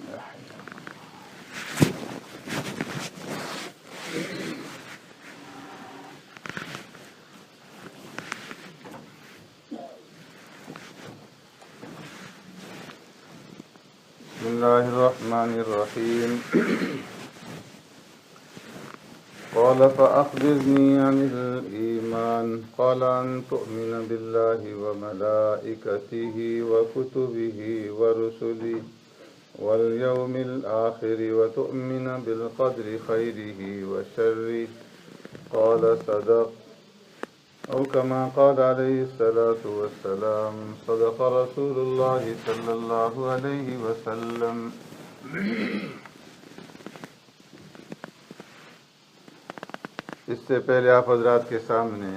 بسم الله الرحمن الرحيم قال فأخبرني عن الإيمان قال أن تؤمن بالله وملائكته وكتبه ورسله واليوم الآخر وتؤمن بالقدر خيره وشره قال صدق أو كما قال عليه الصلاة والسلام صدق رسول الله صلی اللہ علیہ وسلم. اس سے پہلے آپ حضرات کے سامنے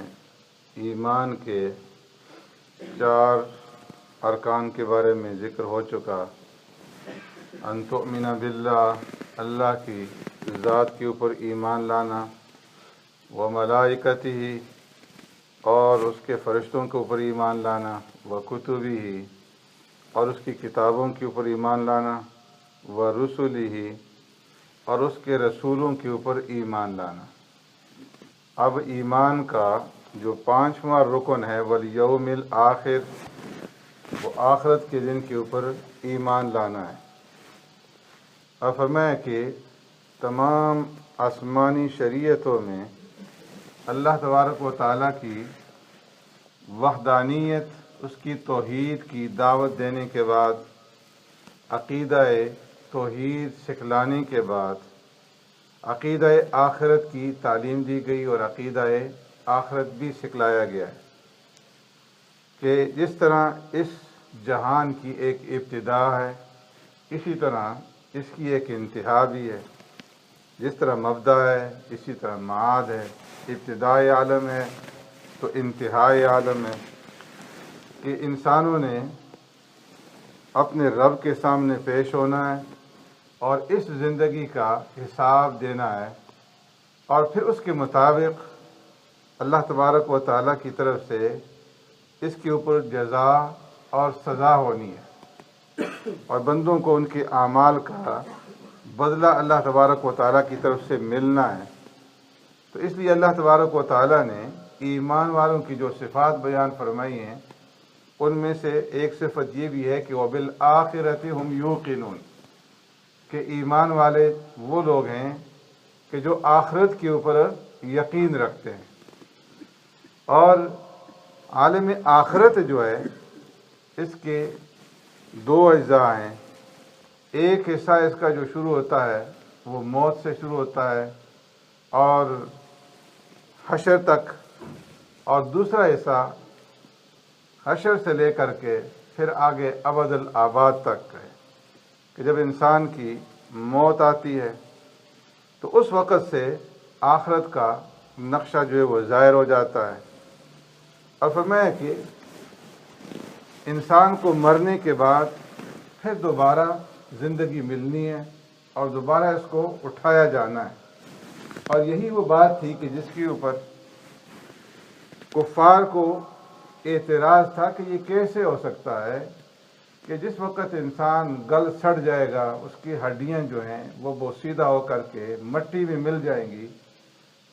ایمان کے 4 ارکان کے بارے میں ذکر ہو چکا. ان تؤمن باللہ، اللہ کی ذات کے اوپر ایمان لانا، وملائکتہ، اور اس کے فرشتوں کے اوپر ایمان لانا، وکتبہ، اور اس کی کتابوں کے اوپر ایمان لانا، ورسلہ، اور اس کے رسولوں کے اوپر ایمان لانا. اب ایمان کا جو 5واں رکن ہے والیوم الآخر، وہ آخرت کے دن کے اوپر ایمان لانا ہے. اب فرمایا کہ تمام آسمانی شریعتوں میں اللہ تبارک و تعالیٰ کی وحدانیت، اس کی توحید کی دعوت دینے کے بعد، عقیدہ توحید سکھلانے کے بعد عقیدہ آخرت کی تعلیم دی گئی اور عقیدہ آخرت بھی سکھلایا گیا ہے کہ جس طرح اس جہان کی ایک ابتدا ہے، اسی طرح اس کی ایک انتہا بھی ہے. جس طرح مبدا ہے اسی طرح معاد ہے. ابتدائی عالم ہے تو انتہائی عالم ہے، کہ انسانوں نے اپنے رب کے سامنے پیش ہونا ہے اور اس زندگی کا حساب دینا ہے، اور پھر اس کے مطابق اللہ تبارک و تعالیٰ کی طرف سے اس کے اوپر جزا اور سزا ہونی ہے، اور بندوں کو ان کے اعمال کا بدلہ اللہ تبارک و تعالیٰ کی طرف سے ملنا ہے. تو اس لیے اللہ تبارک و تعالیٰ نے ایمان والوں کی جو صفات بیان فرمائی ہیں، ان میں سے ایک صفت یہ بھی ہے کہ وَبِالْآخِرَةِ هُمْ يُوقِنُونَ، کہ ایمان والے وہ لوگ ہیں کہ جو آخرت کے اوپر یقین رکھتے ہیں. اور عالم آخرت جو ہے اس کے 2 اجزاء ہیں. ایک حصہ اس کا جو شروع ہوتا ہے وہ موت سے شروع ہوتا ہے اور حشر تک، اور دوسرا حصہ حشر سے لے کر کے پھر آگے ابد الآباد تک ہے، کہ جب انسان کی موت آتی ہے تو اس وقت سے آخرت کا نقشہ جو ہے وہ ظاہر ہو جاتا ہے. اور فرمایا کہ انسان کو مرنے کے بعد پھر دوبارہ زندگی ملنی ہے اور دوبارہ اس کو اٹھایا جانا ہے. اور یہی وہ بات تھی کہ جس کے اوپر کفار کو اعتراض تھا کہ یہ کیسے ہو سکتا ہے کہ جس وقت انسان گل سڑ جائے گا، اس کی ہڈیاں جو ہیں وہ بوسیدہ ہو کر کے مٹی میں مل جائیں گی،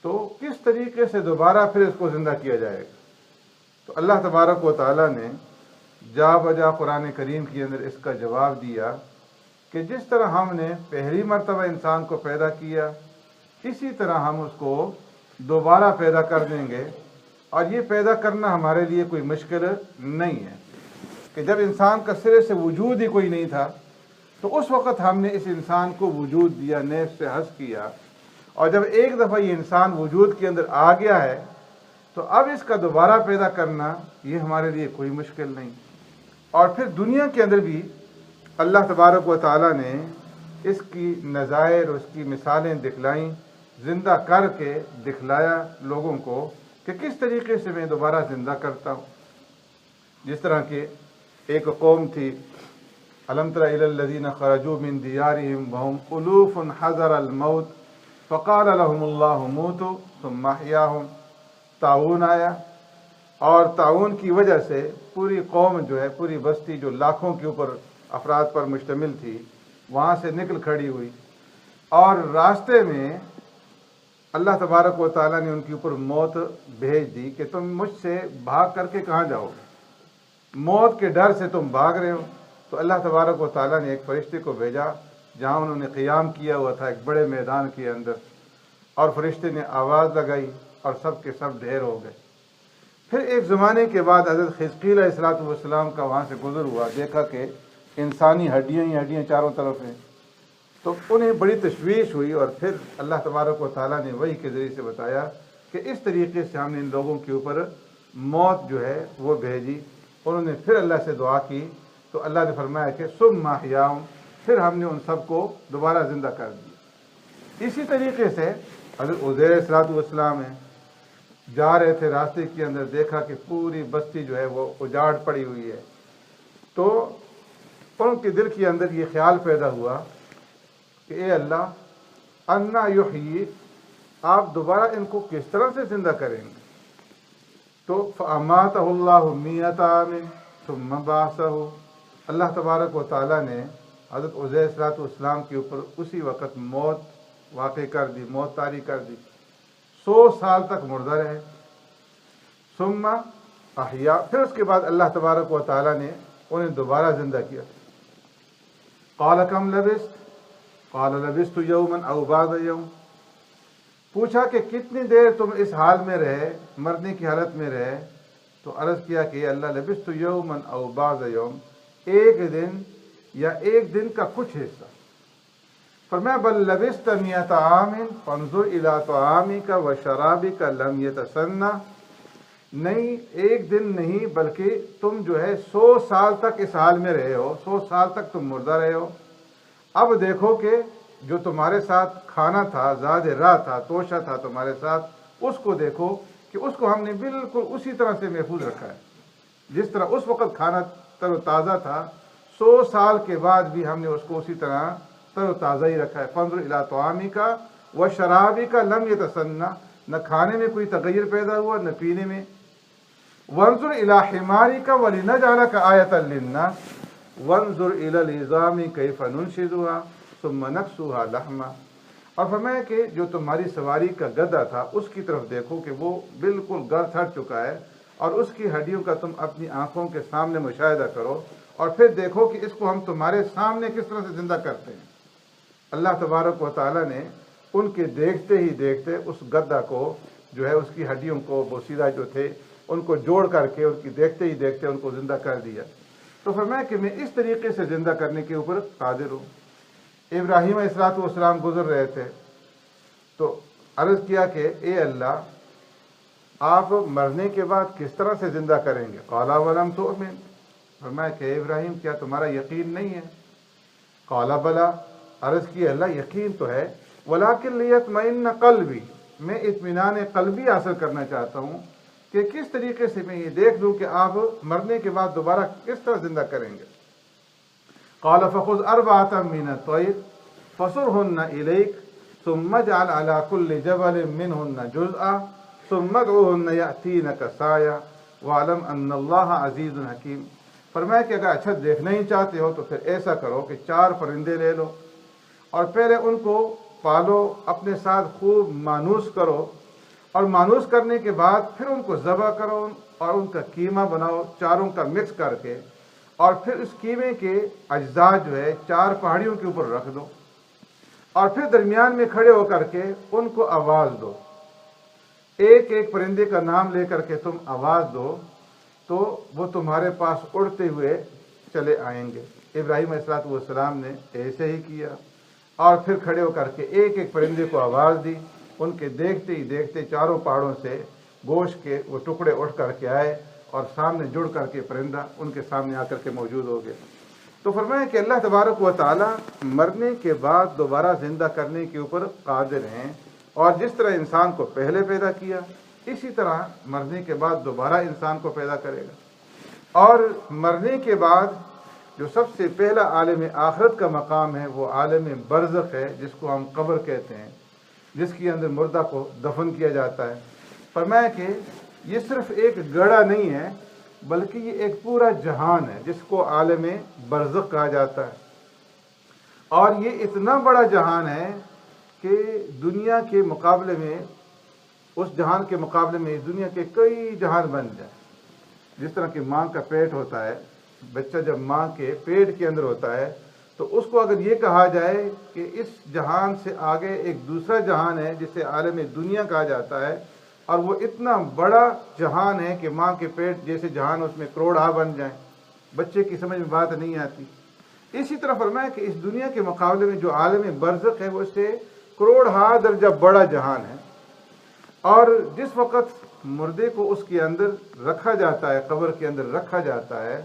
تو کس طریقے سے دوبارہ پھر اس کو زندہ کیا جائے گا. تو اللہ تبارک و تعالیٰ نے جا بجا قرآن کریم کے اندر اس کا جواب دیا کہ جس طرح ہم نے پہلی مرتبہ انسان کو پیدا کیا، اسی طرح ہم اس کو دوبارہ پیدا کر دیں گے. اور یہ پیدا کرنا ہمارے لیے کوئی مشکل نہیں ہے، کہ جب انسان کا سرے سے وجود ہی کوئی نہیں تھا تو اس وقت ہم نے اس انسان کو وجود دیا، نیف سے ہضم کیا، اور جب ایک دفعہ یہ انسان وجود کے اندر آ گیا ہے تو اب اس کا دوبارہ پیدا کرنا یہ ہمارے لیے کوئی مشکل نہیں. اور پھر دنیا کے اندر بھی اللہ تبارک و تعالیٰ نے اس کی نظائر، اس کی مثالیں دکھلائیں، زندہ کر کے دکھلایا لوگوں کو کہ کس طریقے سے میں دوبارہ زندہ کرتا ہوں. جس طرح کہ ایک قوم تھی، الم تر الی الذین خرجوا من دیارہم وهم الوف حذر الموت فقال لهم اللہ موتوا ثم احیاہم. طاعون آیا، اور طاعون کی وجہ سے پوری قوم جو ہے، پوری بستی جو لاکھوں کے اوپر افراد پر مشتمل تھی، وہاں سے نکل کھڑی ہوئی، اور راستے میں اللہ تبارک و تعالیٰ نے ان کے اوپر موت بھیج دی کہ تم مجھ سے بھاگ کر کے کہاں جاؤ گے، موت کے ڈر سے تم بھاگ رہے ہو۔ تو اللہ تبارک و تعالیٰ نے ایک فرشتے کو بھیجا جہاں انہوں نے قیام کیا ہوا تھا ایک بڑے میدان کے اندر، اور فرشتے نے آواز لگائی اور سب کے سب ڈھیر ہو گئے۔ پھر ایک زمانے کے بعد حضرت حزقیل علیہ الصلوۃ والسلام کا وہاں سے گزر ہوا، دیکھا کہ انسانی ہڈیاں ہی ہڈیاں چاروں طرف ہیں، تو انہیں بڑی تشویش ہوئی، اور پھر اللہ تبارک و تعالیٰ نے وحی کے ذریعے سے بتایا کہ اس طریقے سے ہم نے ان لوگوں کے اوپر موت جو ہے وہ بھیجی۔ انہوں نے پھر اللہ سے دعا کی تو اللہ نے فرمایا کہ ثم احیاہم، پھر ہم نے ان سب کو دوبارہ زندہ کر دیا۔ اسی طریقے سے حضرت عزیر علیہ الصلوۃ والسلام ہیں، جا رہے تھے راستے کے اندر، دیکھا کہ پوری بستی جو ہے وہ اجاڑ پڑی ہوئی ہے، تو ان کے دل کے اندر یہ خیال پیدا ہوا کہ اے اللہ انا یحیی، آپ دوبارہ ان کو کس طرح سے زندہ کریں گے؟ تو فاماتہ اللہ مئۃ عام ثم بعثہ، اللہ تبارک و تعالیٰ نے حضرت عزیر علیہ الصلوۃ والسلام کے اوپر اسی وقت موت واقع کر دی، موت طاری کر دی، 100 سال تک مردہ رہے۔ ثم احیا، پھر اس کے بعد اللہ تبارک و تعالیٰ نے انہیں دوبارہ زندہ کیا۔ قال کم لبثت، قال لبثت یوما او بعض یوم، پوچھا کہ کتنی دیر تم اس حال میں رہے، مرنے کی حالت میں رہے؟ تو عرض کیا کہ اللہ لبثت یوما او بعض یوم، ایک دن یا ایک دن کا کچھ حصہ۔ فرمایا بل لبثت مئۃ عام فانظر الی طعامک وشرابک لم یتسنہ، نہیں ایک دن نہیں بلکہ تم جو ہے 100 سال تک اس حال میں رہے ہو، 100 سال تک تم مردہ رہے ہو۔ اب دیکھو کہ جو تمہارے ساتھ کھانا تھا، زاد راہ تھا، توشہ تھا تمہارے ساتھ، اس کو دیکھو کہ اس کو ہم نے بالکل اسی طرح سے محفوظ رکھا ہے جس طرح اس وقت کھانا تر و تازہ تھا، 100 سال کے بعد بھی ہم نے اس کو اسی طرح تر و تازہ ہی رکھا ہے۔ فانظر الی طعامک وشرابک لم یتسنہ، نہ کھانے میں کوئی تغیر پیدا ہوا نہ پینے میں۔ وانظر الی حمارک ولنجعلک آیۃ للناس وانظر الی العظام کیف ننشزها ثم نکسوها لحما، اور فرمایا کہ جو تمہاری سواری کا گدھا تھا اس کی طرف دیکھو کہ وہ بالکل گر تھڑ چکا ہے، اور اس کی ہڈیوں کا تم اپنی آنکھوں کے سامنے مشاہدہ کرو، اور پھر دیکھو کہ اس کو ہم تمہارے سامنے کس طرح سے زندہ کرتے ہیں۔ اللہ تبارک و تعالیٰ نے ان کے دیکھتے ہی دیکھتے اس گدھا کو جو ہے، اس کی ہڈیوں کو بوسیدہ جو تھے ان کو جوڑ کر کے ان کی دیکھتے ہی دیکھتے ان کو زندہ کر دیا۔ تو فرمایا کہ میں اس طریقے سے زندہ کرنے کے اوپر قادر ہوں۔ ابراہیم علیہ الصلوۃ والسلام گزر رہے تھے تو عرض کیا کہ اے اللہ آپ مرنے کے بعد کس طرح سے زندہ کریں گے؟ قال ولم تؤمن، فرمایا کہ ابراہیم کیا تمہارا یقین نہیں ہے؟ قال بلا، عرض کی اللہ یقین تو ہے، ولکن لیطمئن قلبی، میں اطمینان قلبی حاصل کرنا چاہتا ہوں کہ کس طریقے سے میں یہ دیکھ لوں کہ آپ مرنے کے بعد دوبارہ کس طرح زندہ کریں گے۔ قال فخذ اربعۃ من الطیر فصرهن الیک ثم اجعل على كل جبل منهن جزءا ثم ادعوهن یأتینک سعیا واعلم ان اللہ عزیز حکیم۔ فرمایا کہ اگر اچھا دیکھنا ہی چاہتے ہو تو پھر ایسا کرو کہ 4 پرندے لے لو اور پہلے ان کو پالو، اپنے ساتھ خوب مانوس کرو، اور مانوس کرنے کے بعد پھر ان کو ذبح کرو اور ان کا قیمہ بناؤ، چاروں کا مکس کر کے، اور پھر اس قیمے کے اجزاء جو ہے 4 پہاڑیوں کے اوپر رکھ دو، اور پھر درمیان میں کھڑے ہو کر کے ان کو آواز دو، ایک ایک پرندے کا نام لے کر کے تم آواز دو تو وہ تمہارے پاس اڑتے ہوئے چلے آئیں گے۔ ابراہیم علیہ الصلوۃ والسلام نے ایسے ہی کیا، اور پھر کھڑے ہو کر کے ایک ایک پرندے کو آواز دی، ان کے دیکھتے ہی دیکھتے چاروں پہاڑوں سے گوشت کے وہ ٹکڑے اٹھ کر کے آئے، اور سامنے جڑ کر کے پرندہ ان کے سامنے آ کر کے موجود ہو گئے۔ تو فرمایا کہ اللہ تبارک و تعالیٰ مرنے کے بعد دوبارہ زندہ کرنے کے اوپر قادر ہیں، اور جس طرح انسان کو پہلے پیدا کیا اسی طرح مرنے کے بعد دوبارہ انسان کو پیدا کرے گا۔ اور مرنے کے بعد جو سب سے پہلا عالم آخرت کا مقام ہے وہ عالم برزخ ہے، جس کو ہم قبر کہتے ہیں، جس کے اندر مردہ کو دفن کیا جاتا ہے۔ فرمایا کہ یہ صرف ایک گڑھا نہیں ہے بلکہ یہ ایک پورا جہان ہے جس کو عالم برزخ کہا جاتا ہے۔ اور یہ اتنا بڑا جہان ہے کہ دنیا کے مقابلے میں، اس جہان کے مقابلے میں اس دنیا کے کئی جہان بن جائیں۔ جس طرح کہ ماں کا پیٹ ہوتا ہے، بچہ جب ماں کے پیٹ کے اندر ہوتا ہے تو اس کو اگر یہ کہا جائے کہ اس جہان سے آگے ایک دوسرا جہان ہے جسے عالم دنیا کہا جاتا ہے، اور وہ اتنا بڑا جہان ہے کہ ماں کے پیٹ جیسے جہان اس میں کروڑ بن جائیں، بچے کی سمجھ میں بات نہیں آتی۔ اسی طرح فرمایا کہ اس دنیا کے مقابلے میں جو عالم برزخ ہے وہ اس سے کروڑ درجہ بڑا جہان ہے۔ اور جس وقت مردے کو اس کے اندر رکھا جاتا ہے، قبر کے اندر رکھا جاتا ہے،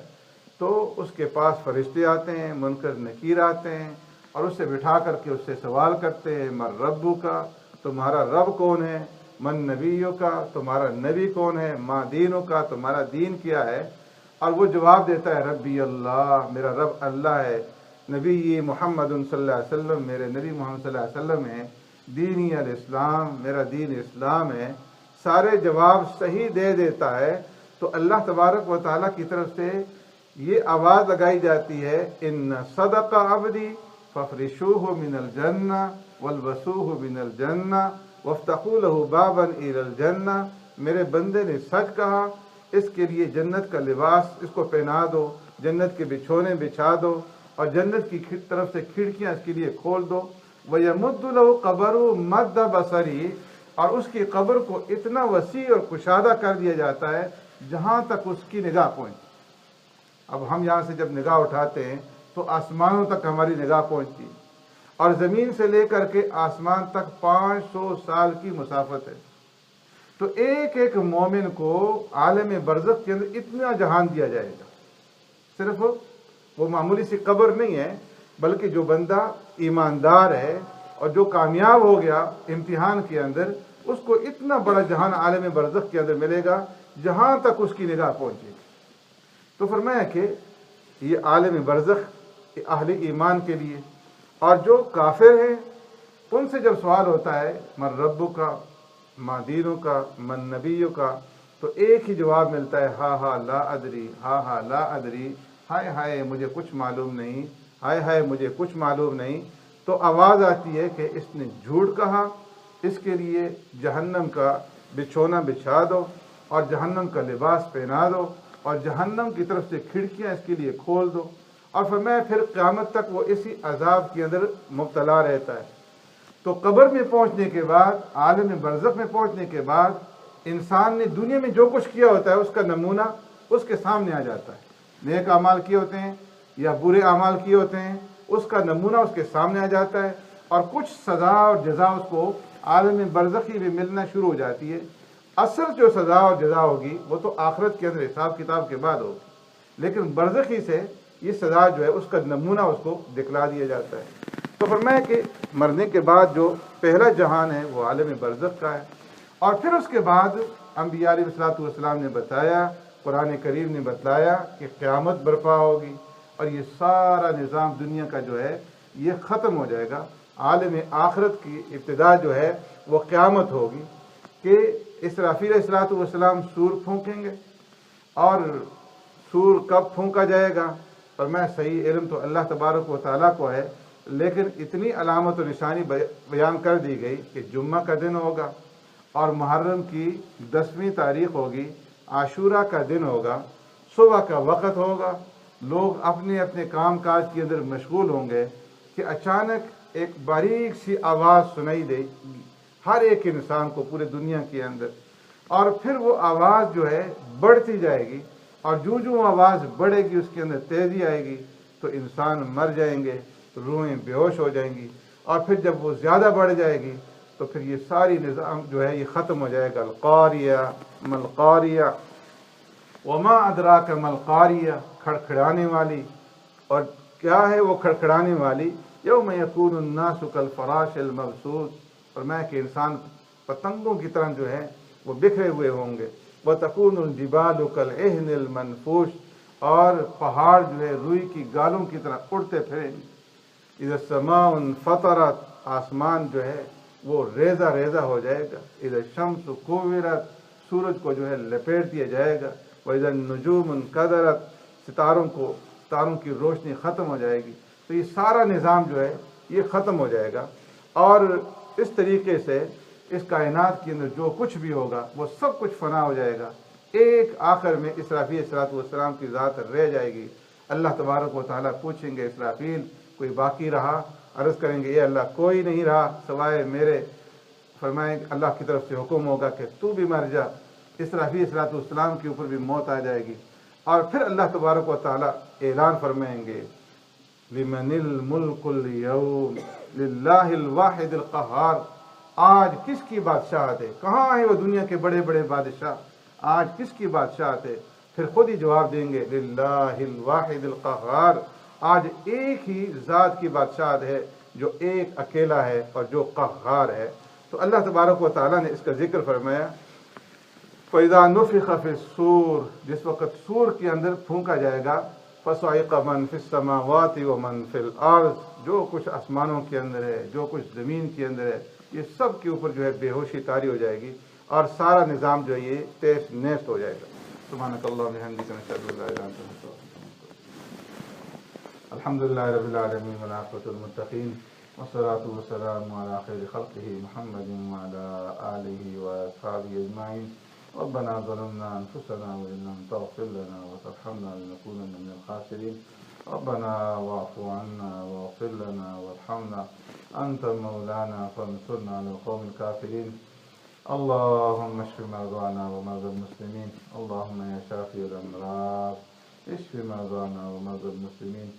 تو اس کے پاس فرشتے آتے ہیں، منکر نکیر آتے ہیں، اور اس سے بٹھا کر کے اس سے سوال کرتے ہیں، من ربو کا، تمہارا رب کون ہے؟ من نبیوں کا، تمہارا نبی کون ہے؟ ما دینوں کا، تمہارا دین کیا ہے؟ اور وہ جواب دیتا ہے، ربی اللہ، میرا رب اللہ ہے، نبی محمد صلی اللہ علیہ وسلم، میرے نبی محمد صلی اللہ علیہ وسلم ہے، دینی الاسلام، میرا دین اسلام ہے۔ سارے جواب صحیح دے دیتا ہے تو اللہ تبارک و تعالیٰ کی طرف سے یہ آواز لگائی جاتی ہے، ان صدق عبدی ففرشوہ من الجنہ والبسوہ من الجنہ وافتحوا لہ بابا الی الجنہ، میرے بندے نے سچ کہا، اس کے لیے جنت کا لباس اس کو پہنا دو، جنت کے بچھونے بچھا دو، اور جنت کی طرف سے کھڑکیاں اس کے لیے کھول دو۔ وَيَمُدُّ لَهُ قَبَرُ مَدَّ بَصَرِهِ، اور اس کی قبر کو اتنا وسیع اور کشادہ کر دیا جاتا ہے جہاں تک اس کی نگاہ پہنچتی۔ اب ہم یہاں سے جب نگاہ اٹھاتے ہیں تو آسمانوں تک ہماری نگاہ پہنچتی، اور زمین سے لے کر کے آسمان تک 500 سال کی مسافت ہے۔ تو ایک ایک مومن کو عالم برزخ کے اندر اتنا جہان دیا جائے گا۔ صرف وہ معمولی سی قبر نہیں ہے، بلکہ جو بندہ ایماندار ہے اور جو کامیاب ہو گیا امتحان کے اندر، اس کو اتنا بڑا جہان عالم برزخ کے اندر ملے گا جہاں تک اس کی نگاہ پہنچے گی۔ تو فرمایا کہ یہ عالم برزخ اہل ایمان کے لیے، اور جو کافر ہیں ان سے جب سوال ہوتا ہے من ربو کا، ما دینوں کا، من نبیوں کا، تو ایک ہی جواب ملتا ہے، ہاں لا ادری، ہاں لا ادری، ہائے ہائے مجھے کچھ معلوم نہیں، ہائے ہائے مجھے کچھ معلوم نہیں۔ تو آواز آتی ہے کہ اس نے جھوٹ کہا، اس کے لیے جہنم کا بچھونا بچھا دو، اور جہنم کا لباس پہنا دو، اور جہنم کی طرف سے کھڑکیاں اس کے لیے کھول دو، اور فرمایا پھر قیامت تک وہ اسی عذاب کے اندر مبتلا رہتا ہے۔ تو قبر میں پہنچنے کے بعد، عالم برزخ میں پہنچنے کے بعد، انسان نے دنیا میں جو کچھ کیا ہوتا ہے اس کا نمونہ اس کے سامنے آ جاتا ہے۔ نیک اعمال کیے ہوتے ہیں یا برے اعمال کیے ہوتے ہیں، اس کا نمونہ اس کے سامنے آ جاتا ہے، اور کچھ سزا اور جزا اس کو عالم برزخی میں ملنا شروع ہو جاتی ہے۔ اصل جو سزا اور جزا ہوگی وہ تو آخرت کے اندر حساب کتاب کے بعد ہوگی، لیکن برزخی سے یہ سزا جو ہے اس کا نمونہ اس کو دکھلا دیا جاتا ہے۔ تو فرمایا کہ مرنے کے بعد جو پہلا جہان ہے وہ عالم برزخ کا ہے، اور پھر اس کے بعد انبیاء علیہ الصلوۃ والسلام نے بتایا، قرآن کریم نے بتلایا کہ قیامت برپا ہوگی، اور یہ سارا نظام دنیا کا جو ہے یہ ختم ہو جائے گا۔ عالم آخرت کی ابتدا جو ہے وہ قیامت ہوگی کہ اسرافیل علیہ الصلوۃ والسلام سور پھونکیں گے، اور سور کب پھونکا جائے گا؟ اور میں صحیح علم تو اللہ تبارک و تعالیٰ کو ہے، لیکن اتنی علامت و نشانی بیان کر دی گئی کہ جمعہ کا دن ہوگا، اور محرم کی 10ویں تاریخ ہوگی، عاشورہ کا دن ہوگا، صبح کا وقت ہوگا، لوگ اپنے اپنے کام کاج کے اندر مشغول ہوں گے کہ اچانک ایک باریک سی آواز سنائی دے گی ہر ایک انسان کو پورے دنیا کے اندر، اور پھر وہ آواز جو ہے بڑھتی جائے گی، اور جو آواز بڑھے گی اس کے اندر تیزی آئے گی تو انسان مر جائیں گے، روحیں بے ہوش ہو جائیں گی، اور پھر جب وہ زیادہ بڑھ جائے گی تو پھر یہ ساری نظام جو ہے یہ ختم ہو جائے گا۔ القاریہ ما القاریہ وما ادراک ما القاریہ، کھڑکھڑانے والی، اور کیا ہے وہ کھڑکھڑانے والی؟ یوم یکون الناس کالفراش المبثوث، فرمایا کہ انسان پتنگوں کی طرح جو ہے وہ بکھرے ہوئے ہوں گے، وتکون الجبال کالعہن المنفوش، اور پہاڑ جو ہے روئی کی گالوں کی طرح اڑتے پھریں گے۔ اذا السماء انفطرت، آسمان جو ہے وہ ریزہ ریزہ ہو جائے گا۔ اذا الشمس کورت، سورج کو جو ہے لپیٹ دیا جائے گا۔ وَإِذَا النُّجُومُ انْكَدَرَتْ، ستاروں کی روشنی ختم ہو جائے گی۔ تو یہ سارا نظام جو ہے یہ ختم ہو جائے گا، اور اس طریقے سے اس کائنات کے اندر جو کچھ بھی ہوگا وہ سب کچھ فنا ہو جائے گا۔ ایک آخر میں اسرافیل صلوٰت والسلام کی ذات رہ جائے گی۔ اللہ تبارک و تعالیٰ پوچھیں گے اسرافیل کوئی باقی رہا؟ عرض کریں گے اے اللہ کوئی نہیں رہا سوائے میرے۔ فرمائیں اللہ کی طرف سے حکم ہوگا کہ تو بھی مر جا۔ اسرافیل صلوٰت والسلام کے اوپر بھی موت آ جائے گی، اور پھر اللہ تبارک و تعالیٰ اعلان فرمائیں گے لمن الملک اليوم للہ الواحد القہار۔ آج کس کی بادشاہت ہے؟ کہاں ہے وہ دنیا کے بڑے بڑے بادشاہ؟ آج کس کی بادشاہت ہے؟ پھر خود ہی جواب دیں گے للہ الواحد القہار۔ آج ایک ہی ذات کی بادشاہت ہے جو ایک اکیلا ہے اور جو قہار ہے۔ تو اللہ تبارک و تعالیٰ نے اس کا ذکر فرمایا فَإِذَا نُفِخَ فِي الصُّورِ، جس وقت سور کے اندر پھونکا جائے گا، فَصَعِقَ مَن فِي السَّمَاوَاتِ وَمَن فِي الْأَرْضِ، جو کچھ آسمانوں کے اندر ہے، جو کچھ زمین کے اندر ہے، یہ سب کے اوپر جو ہے بے ہوشی طاری ہو جائے گی، اور سارا نظام جو ہے یہ تیس نیست ہو جائے گا۔ سبحانک اللہم وبحمدک نشہد ان لا الہ الا انت نستغفرک۔ الحمدللہ رب العالمین والعاقبۃ للمتقین والصلاة والسلام علی خیر خلقہ محمد وعلی آلہ واصحابہ اجمعین۔ ربنا ظلمنا انفسنا وان لم تغفر لنا وترحمنا لنكونن من الخاسرین۔ ربنا واعف عنا واغفر لنا وارحمنا انت مولانا فانصرنا على القوم الكافرین۔ اللهم اشف مرضانا ومرضى المسلمين، اللهم يا شافي الامراض اشف مرضانا ومرضى المسلمين۔